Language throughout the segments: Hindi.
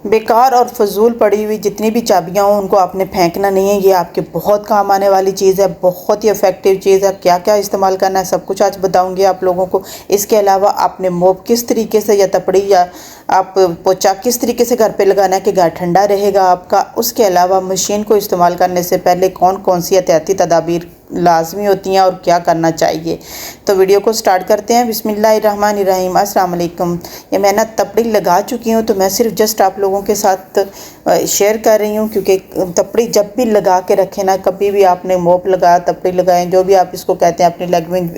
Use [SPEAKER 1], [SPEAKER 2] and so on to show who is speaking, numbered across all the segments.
[SPEAKER 1] बेकार और फजूल पड़ी हुई जितनी भी चाबियाँ हों उनको आपने फेंकना नहीं है। ये आपके बहुत काम आने वाली चीज़ है, बहुत ही इफ़ेक्टिव चीज़ है। क्या क्या इस्तेमाल करना है सब कुछ आज बताऊंगी आप लोगों को। इसके अलावा आपने मोप किस तरीके से या तपड़ी या आप पोछा किस तरीके से घर पे लगाना है कि घर ठंडा रहेगा आपका। उसके अलावा मशीन को इस्तेमाल करने से पहले कौन कौन सी एहतियाती तदाबीर लाजमी होती हैं और क्या करना चाहिए। तो वीडियो को स्टार्ट करते हैं। बिस्मिल्लाहिर्रहमानिर्रहीम। अस्सलाम वालेकुम। ये मैं ना तपड़ी लगा चुकी हूँ, तो मैं सिर्फ जस्ट आप लोगों के साथ शेयर कर रही हूँ, क्योंकि तपड़ी जब भी लगा के रखें ना, कभी भी आपने मोप लगाया तपड़ी लगाएं, जो भी आप इसको कहते हैं अपनी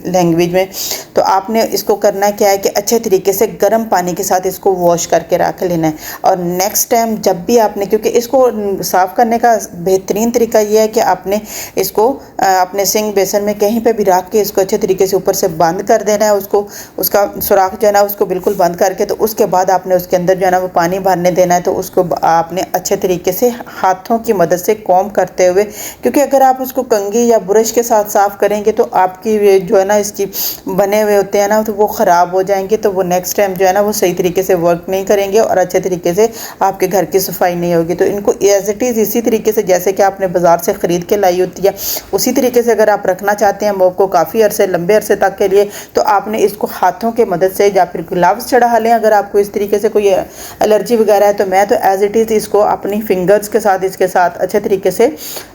[SPEAKER 1] लैंग्वेज में, तो आपने इसको करना क्या है कि अच्छे तरीके से गर्म पानी के साथ इसको वॉश करके रख लेना है। और नेक्स्ट टाइम जब भी आपने, क्योंकि इसको साफ़ करने का बेहतरीन तरीका ये है कि आपने इसको अपने सिंक बेसन में कहीं पे भी रख के इसको अच्छे तरीके से ऊपर से बंद कर देना है। उसको उसका सुराख जो है ना उसको बिल्कुल बंद करके, तो उसके बाद आपने उसके अंदर जो है ना वो पानी भरने देना है। तो उसको आपने अच्छे तरीके से हाथों की मदद से कॉम्ब करते हुए, क्योंकि अगर आप उसको कंघी या ब्रश के साथ साफ़ करेंगे तो आपकी जो है ना इसकी बने हुए होते हैं ना, तो वो ख़राब हो जाएंगे। तो वो नेक्स्ट टाइम जो है ना वो सही तरीके से वर्क नहीं करेंगे और अच्छे तरीके से आपके घर की सफाई नहीं होगी। तो इनको एज इट इज़ इसी तरीके से जैसे कि आपने बाज़ार से ख़रीद के लाई होती है, उसी तरीके से अगर आप रखना चाहते हैं मोप को काफ़ी अरसे लंबे अरसे तक के लिए, तो आपने इसको हाथों के मदद से या फिर ग्लव्स चढ़ा लें। अगर आपको इस तरीके से कोई एलर्जी वगैरह है, तो मैं तो एज इट इज़ इसको अपनी फिंगर्स के साथ इसके साथ अच्छे तरीके से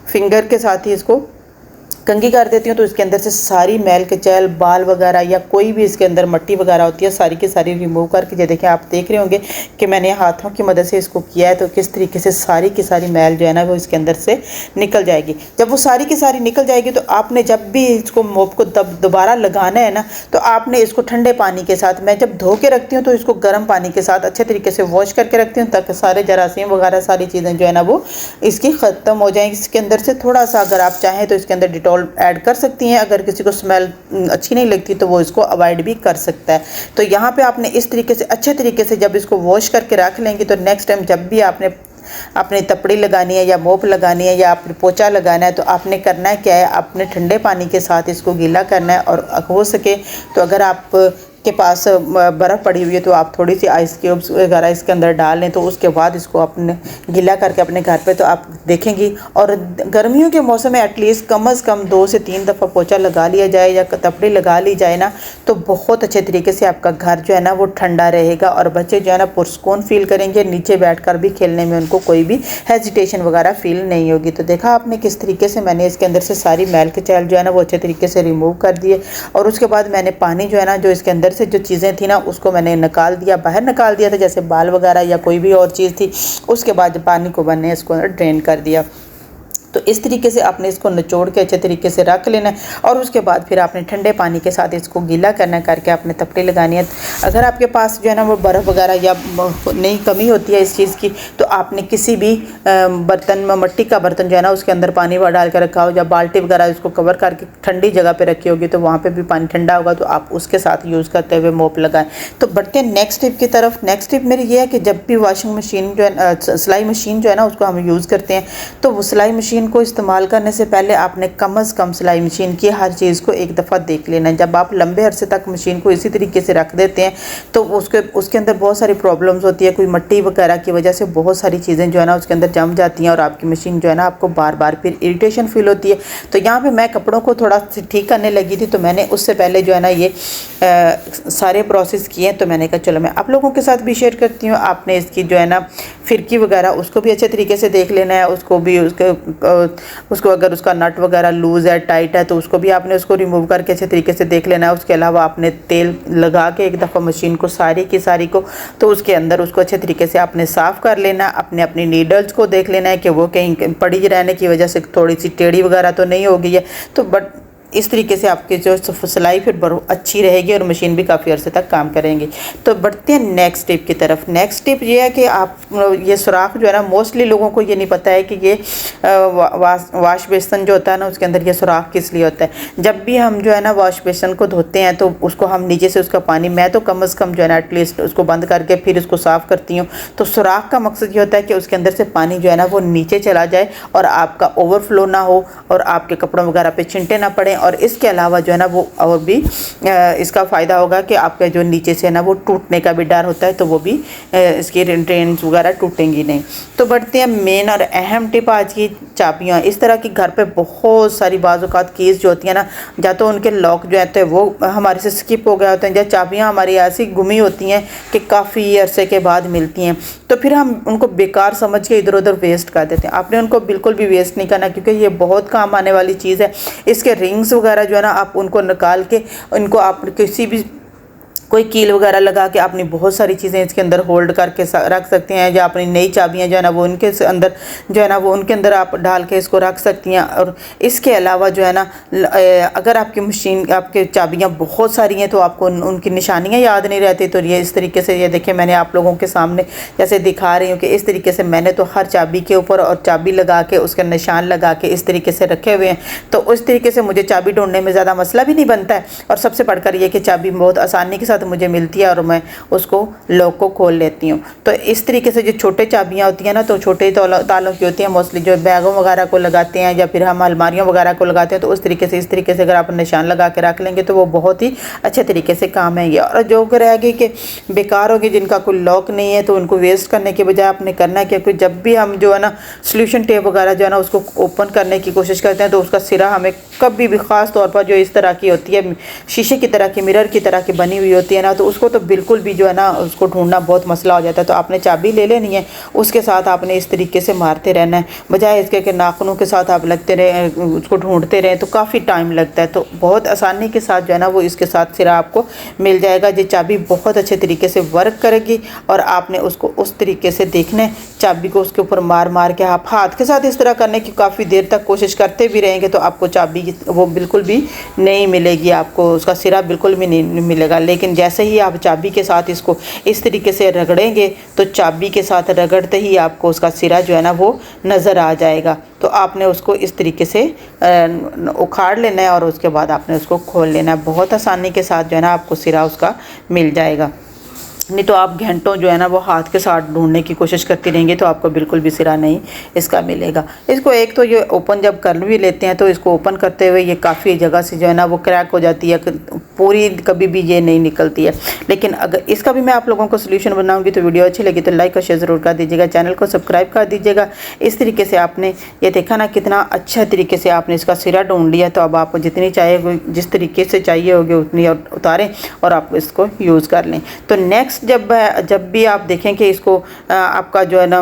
[SPEAKER 1] फिंगर के साथ ही इसको कंघी कर देती हूँ। तो इसके अंदर से सारी मैल कचैल बाल वगैरह या कोई भी इसके अंदर मट्टी वगैरह होती है सारी की सारी रिमूव करके, ये देखें आप देख रहे होंगे कि मैंने हाथों की मदद से इसको किया है, तो किस तरीके से सारी की सारी मैल जो है ना वो इसके अंदर से निकल जाएगी। जब वो सारी की सारी निकल जाएगी, तो आपने जब भी इसको मोप को दोबारा लगाना है ना, तो आपने इसको ठंडे पानी के साथ, मैं जब धो के रखती हूँ तो इसको गर्म पानी के साथ अच्छे तरीके से वॉश करके रखती हूँ, ताकि सारे जरासीम वगैरह सारी चीज़ें जो है ना वो इसकी ख़त्म हो जाएंगी। इसके अंदर से थोड़ा सा अगर आप चाहें तो इसके अंदर डिटॉल ऐड कर सकती हैं। अगर किसी को स्मेल अच्छी नहीं लगती तो वो इसको अवॉइड भी कर सकता है। तो यहाँ पे आपने इस तरीके से अच्छे तरीके से जब इसको वॉश करके रख लेंगे, तो नेक्स्ट टाइम जब भी आपने अपनी तपड़ी लगानी है या मोप लगानी है या आपने पोछा लगाना है, तो आपने करना है क्या है, आपने ठंडे पानी के साथ इसको गीला करना है। और हो सके तो अगर आप के पास बर्फ़ पड़ी हुई है तो आप थोड़ी सी आइस क्यूब्स वगैरह इसके अंदर डाल लें, तो उसके बाद इसको अपने गीला करके अपने घर पे, तो आप देखेंगी। और गर्मियों के मौसम में एटलीस्ट कम से कम 2 से 3 दफ़ा पोछा लगा लिया जाए या तपड़ी लगा ली जाए ना, तो बहुत अच्छे तरीके से आपका घर जो है ना वो ठंडा रहेगा और बच्चे जो है ना पुरस्कून फील करेंगे। नीचे बैठकर भी खेलने में उनको कोई भी हेजिटेशन वगैरह फील नहीं होगी। तो देखा आपने किस तरीके से मैंने इसके अंदर से सारी मैल कचैल जो है ना वो अच्छे तरीके से रिमूव कर दिए। और उसके बाद मैंने पानी जो है ना, जो इसके अंदर से जो चीज़ें थी ना, उसको मैंने निकाल दिया, बाहर निकाल दिया था, जैसे बाल वगैरह या कोई भी और चीज़ थी। उसके बाद पानी को मैंने इसको ड्रेन कर दिया। तो इस तरीके से आपने इसको निचोड़ के अच्छे तरीके से रख लेना है। और उसके बाद फिर आपने ठंडे पानी के साथ इसको गीला करना करके आपने तपड़ी लगानी है। अगर आपके पास जो है ना वो बर्फ़ वगैरह या नहीं कमी होती है इस चीज़ की, तो आपने किसी भी बर्तन में, मट्टी का बर्तन जो है ना उसके अंदर पानी डाल कर रखा हो, या बाल्टी वगैरह इसको कवर करके ठंडी जगह पर रखी होगी, तो वहाँ पर भी पानी ठंडा होगा, तो आप उसके साथ यूज़ करते हुए मोप लगाएं। तो बढ़ते हैं नेक्स्ट टिप की तरफ। नेक्स्ट टिप मेरी ये है कि जब भी वॉशिंग मशीन जो है, सिलाई मशीन जो है ना उसको हम यूज़ करते हैं, तो वो सिलाई मशीन को इस्तेमाल करने से पहले आपने कम से कम सिलाई मशीन की हर चीज़ को एक दफ़ा देख लेना है। जब आप लंबे अरसे तक मशीन को इसी तरीके से रख देते हैं, तो उसके अंदर बहुत सारी प्रॉब्लम्स होती है। कोई मट्टी वगैरह की वजह से बहुत सारी चीज़ें जो है ना उसके अंदर जम जाती हैं और आपकी मशीन जो है ना आपको बार बार फिर इरिटेशन फील होती है। तो यहाँ पर मैं कपड़ों को थोड़ा ठीक करने लगी थी, तो मैंने उससे पहले जो है ना ये सारे प्रोसेस किए। तो मैंने कहा चलो मैं आप लोगों के साथ भी शेयर करती हूँ। आपने इसकी जो है ना फिरकी वगैरह उसको भी अच्छे तरीके से देख लेना है। उसको भी उसको अगर उसका नट वगैरह लूज़ है, टाइट है, तो उसको भी आपने उसको रिमूव करके अच्छे तरीके से देख लेना है। उसके अलावा आपने तेल लगा के एक दफ़ा मशीन को सारी की सारी को, तो उसके अंदर उसको अच्छे तरीके से आपने साफ़ कर लेना। अपनी नीडल्स को देख लेना है कि वो कहीं पड़ी रहने की वजह से थोड़ी सी टेढ़ी वगैरह तो नहीं हो गई है। तो बट इस तरीके से आपकी जो सिलाई फिर अच्छी रहेगी और मशीन भी काफ़ी अर्से तक काम करेंगी। तो बढ़ते हैं नेक्स्ट टिप की तरफ। नेक्स्ट टिप ये है कि आप ये सुराख जो है ना, मोस्टली लोगों को ये नहीं पता है कि ये वाश बेसन जो होता है ना उसके अंदर ये सुराख किस लिए होता है। जब भी हम जो है ना वाश बेसन को धोते हैं तो उसको हम नीचे से उसका पानी, मैं तो कम से कम जो है ना एटलीस्ट उसको बंद करके फिर उसको साफ़ करती हूँ। तो सुराख का मकसद ये होता है कि उसके अंदर से पानी जो है ना वो नीचे चला जाए और आपका ओवरफ्लो ना हो और आपके कपड़ों वगैरह पे चिंटे ना पड़े और इसके अलावा जो है ना वो और भी इसका फ़ायदा होगा कि आपका जो नीचे से ना वो टूटने का भी डर होता है, तो वो भी इसकी ट्रेन्स वगैरह टूटेंगी नहीं। तो बढ़ते हैं मेन और अहम टिप आज की चाबियाँ। इस तरह की घर पे बहुत सारी बाज़-औक़ात कीज़ जो होती है ना, या तो उनके लॉक जो है वो हमारे से स्किप हो गए होते हैं, या चाबियाँ हमारी ऐसी गुमी होती हैं कि काफ़ी अरसे के बाद मिलती हैं, तो फिर हम उनको बेकार समझ के इधर उधर वेस्ट कर देते हैं। आपने उनको बिल्कुल भी वेस्ट नहीं करना, क्योंकि ये बहुत काम आने वाली चीज़ है। इसके रिंग्स वगैरह जो है ना, आप उनको निकाल के उनको आप किसी भी कोई कील वगैरह लगा के अपनी बहुत सारी चीज़ें इसके अंदर होल्ड करके रख सकते हैं, या अपनी नई चाबियाँ जो है ना वो उनके अंदर जो है ना वो उनके अंदर आप डाल के इसको रख सकती हैं। और इसके अलावा जो है ना अगर आपकी मशीन आपके चाबियाँ बहुत सारी हैं तो आपको उनकी निशानियाँ याद नहीं रहती, तो ये इस तरीके से, ये देखिए मैंने आप लोगों के सामने जैसे दिखा रही हूँ कि इस तरीके से मैंने तो हर चाबी के ऊपर और चाबी लगा के उसका निशान लगा के इस तरीके से रखे हुए हैं। तो उस तरीके से मुझे चाबी ढूंढने में ज़्यादा मसला भी नहीं बनता है, और सबसे बढ़कर ये कि चाबी बहुत आसानी के साथ मुझे मिलती है और मैं उसको लॉक को खोल लेती हूँ। तो इस तरीके से जो छोटे चाबियाँ होती हैं ना, तो छोटे तालों की होती हैं, मोस्टली जो बैगों वगैरह को लगाते हैं या फिर हम अलमारियों वगैरह को लगाते हैं, तो उस तरीके से इस तरीके से अगर आप निशान लगा के रख लेंगे तो वो बहुत ही अच्छे तरीके से काम आएंगे। और जो रहेगी कि बेकार होगी, जिनका कोई लॉक नहीं है, तो उनको वेस्ट करने के बजाय आपने करना है, क्योंकि जब भी हम जो है ना सोल्यूशन टेप वगैरह जो है ना उसको ओपन करने की कोशिश करते हैं, तो उसका सिरा हमें कभी भी, ख़ास तौर पर जो इस तरह की होती है शीशे की तरह की, मिरर की तरह की बनी हुई होती है ना, तो उसको तो बिल्कुल भी जो है ना उसको ढूंढना बहुत मसला हो जाता है। तो आपने चाबी ले लेनी है, उसके साथ आपने इस तरीके से मारते रहना है, बजाय इसके कि नाखूनों के साथ आप लगते रहे उसको ढूंढते रहें, तो काफ़ी टाइम लगता है। तो बहुत आसानी के साथ जो है ना वो इसके साथ सिरा आपको मिल जाएगा। ये चाबी बहुत अच्छे तरीके से वर्क करेगी, और आपने उसको उस तरीके से देखना है, चाबी को उसके ऊपर मार मार के आप हाथ के साथ इस तरह करने की काफ़ी देर तक कोशिश करते भी रहेंगे, तो आपको चाबी वो बिल्कुल भी नहीं मिलेगी, आपको उसका सिरा बिल्कुल भी नहीं मिलेगा। लेकिन जैसे ही आप चाबी के साथ इसको इस तरीके से रगड़ेंगे, तो चाबी के साथ रगड़ते ही आपको उसका सिरा जो है ना वो नज़र आ जाएगा। तो आपने उसको इस तरीके से उखाड़ लेना है, और उसके बाद आपने उसको खोल लेना है। बहुत आसानी के साथ जो है ना आपको सिरा उसका मिल जाएगा। नहीं तो आप घंटों जो है ना वो हाथ के साथ ढूंढने की कोशिश करती रहेंगी, तो आपको बिल्कुल भी सिरा नहीं इसका मिलेगा। इसको एक तो ये ओपन जब कर भी लेते हैं, तो इसको ओपन करते हुए ये काफ़ी जगह से जो है ना वो क्रैक हो जाती है, पूरी कभी भी ये नहीं निकलती है। लेकिन अगर इसका भी मैं आप लोगों को सोल्यूशन बनाऊंगी, तो वीडियो अच्छी लगी तो लाइक और शेयर ज़रूर कर दीजिएगा, चैनल को सब्सक्राइब कर दीजिएगा। इस तरीके से आपने ये देखा ना कितना अच्छा तरीके से आपने इसका सिरा ढूंढ लिया। तो अब आपको जितनी चाहिए, जिस तरीके से चाहिए होगी उतनी उतारें और आप इसको यूज़ कर लें। तो नेक्स्ट जब भी आप देखें कि इसको आपका जो है ना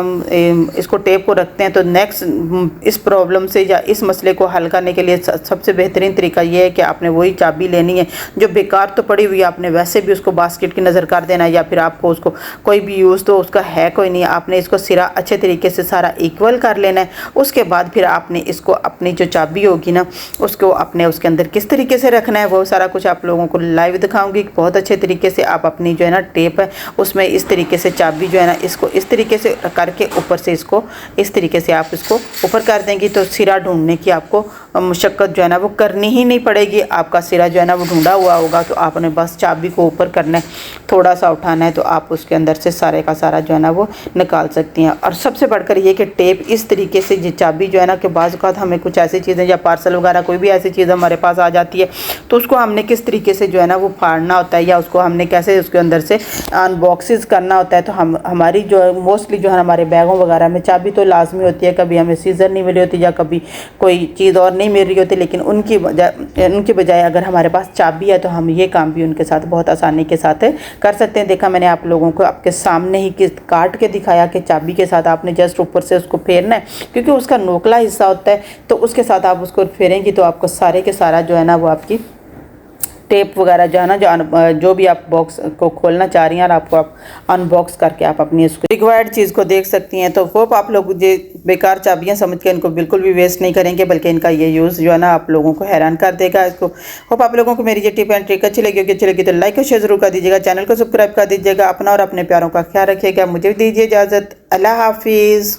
[SPEAKER 1] इसको टेप को रखते हैं, तो नेक्स्ट इस प्रॉब्लम से या इस मसले को हल करने के लिए सबसे बेहतरीन तरीका ये है कि आपने वही चाबी लेनी है जो बेकार तो पड़ी हुई है, आपने वैसे भी उसको बास्केट की नज़र कर देना है, या फिर आपको उसको कोई भी यूज़ तो उसका है कोई नहीं, आपने इसको सिरा अच्छे तरीके से सारा इक्वल कर लेना है। उसके बाद फिर आपने इसको अपनी जो चाबी होगी ना उसको अपने उसके अंदर किस तरीके से रखना है वो सारा कुछ आप लोगों को लाइव दिखाऊंगी बहुत अच्छे तरीके से। आप अपनी जो है ना टेप है उसमें इस तरीके से चाबी जो है ना इसको इस तरीके से करके ऊपर से इसको इस तरीके से आप इसको ऊपर कर देंगी, तो सिरा ढूंढने की आपको मुशक्क़त जो है ना वो करनी ही नहीं पड़ेगी। आपका सिरा जो है ना वो ढूंढा हुआ होगा, तो आपने बस चाबी को ऊपर करना है, थोड़ा सा उठाना है, तो आप उसके अंदर से सारे का सारा जो है ना वो निकाल सकती हैं। और सबसे बढ़कर ये कि टेप इस तरीके से ये चाबी जो है ना कि बाज़ औक़ात हमें कुछ ऐसी चीज़ें या पार्सल वगैरह कोई भी ऐसी चीज़ हमारे पास आ जाती है, तो उसको हमने किस तरीके से जो है ना वो फाड़ना होता है, या उसको हमने कैसे उसके अंदर से अनबॉक्सेस करना होता है। तो हमारी जो है मोस्टली जो है हमारे बैगों वगैरह में चाबी तो लाजमी होती है, कभी हमें सीज़र नहीं मिली होती या कभी कोई चीज़ और नहीं मिल रही होती, लेकिन उनकी बजाय अगर हमारे पास चाबी है तो हम ये काम भी उनके साथ बहुत आसानी के साथ कर सकते हैं। देखा मैंने आप लोगों को आपके सामने ही काट के दिखाया कि चाबी के साथ आपने जस्ट ऊपर से उसको फेरना है, क्योंकि उसका नोकला हिस्सा होता है, तो उसके साथ आप उसको फेरेंगी तो आपको सारे के सारा जो है ना वो आपकी टेप वगैरह जो है ना जो भी आप बॉक्स को खोलना चाह रही हैं और आपको आप अनबॉक्स करके आप अपनी उसको रिक्वायर्ड चीज़ को देख सकती हैं। तो होप आप लोग ये बेकार चाबियां समझ के इनको बिल्कुल भी वेस्ट नहीं करेंगे, बल्कि इनका ये यूज़ जो है ना आप लोगों को हैरान कर देगा। इसको होप आप लोगों को मेरी ये टिप एंड ट्रिक अच्छी लगी तो लाइक और शेयर जरूर कर दीजिएगा, चैनल को सब्सक्राइब कर दीजिएगा। अपना और अपने प्यारों का ख्याल रखिएगा। मुझे दीजिए इजाज़त। अल्लाह हाफिज़।